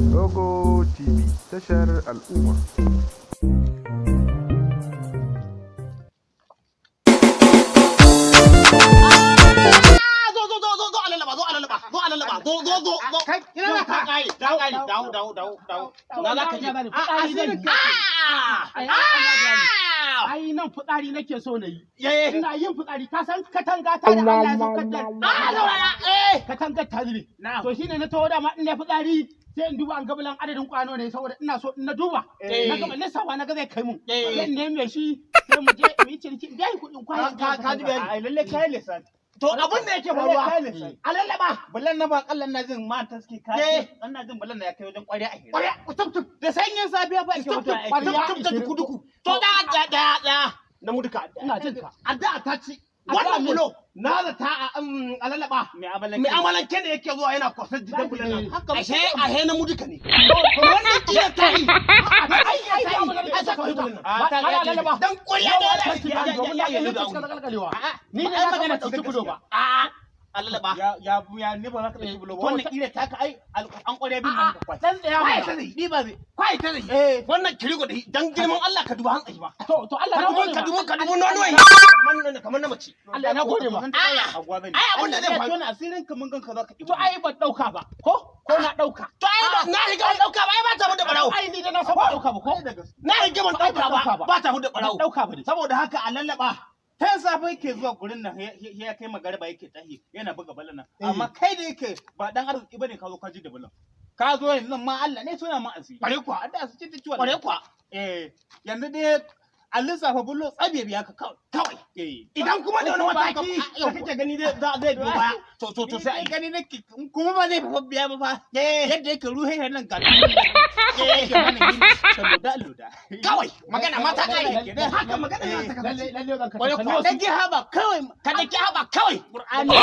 Rogo TV, tashar al'umma. Ai nan fitsari nake so na yi. Ina yin fitsari ka san katanga ta da Allah ya saukar da. Katanga ta zube. To shine na taho da ma in ne fitsari sai in duba an ga bulan adadin kwano ne saboda ina so in na duba. Na ga lissafa na ga zai kai mun. Sai in neme shi sai mu je mu yi ciniki dai kuɗin kwano. Ka ji bayani. Ai lalle kai lissafi. To abin da yake faruwa a lallaba bulan na ba kallan na jin ma taski kai ina jin bulan na ya kai wajen ƙwarya a hira ƙwarya da sanyin safiya ba ke mutuwa aiki duku to da na muduka ina jin ka adda ta ci wannan bulo na da ta a lallaba mai amalanke ne yake zuwa yana kwasar jikin bulan nan ashe na muduka ne wannan iya ta yi dan ƙwarya ni ne na magana ta bulo ba alalaba ya ne ba za ka ɗauki bulo ba wannan ire taka ai an ƙware bin nan kwai dan tsaya kwai ta zai ni ba zai kwai ta zai wannan kirigo da dan girman Allah ka duba hankali ba to Allah na gode ka duba nono kamar na mace Allah na gode ma ai abin da zai faru na asirin ka mun ganka za ka to ai ban dauka ba ko na dauka to ai na higa ban dauka ba ai ba ta mu da barawo ai ni da na san ba dauka ba ko na higa ban dauka ba ta mu da barawo dauka ba saboda haka a lallaba ta safe yake zuwa gurin nan ya kai magariba yake tahi yana buga balan nan amma kai da yake ba dan arziki bane ka zo ka ji da balan ka zo yanzu ma Allah ne suna ma asiri kware kuwa da su ci ta ciwon kware kuwa yanzu dai a lissafa bullo tsabe biya ka kawai idan kuma da wani mataki da kake gani zai biyo baya to sai ai gani nake kuma ba zai fa biya ba fa yadda yake ruhe nan ga yake mana yin loda kawai magana mata kai haka magana lalle zan ka da ki haba kawai qur'ani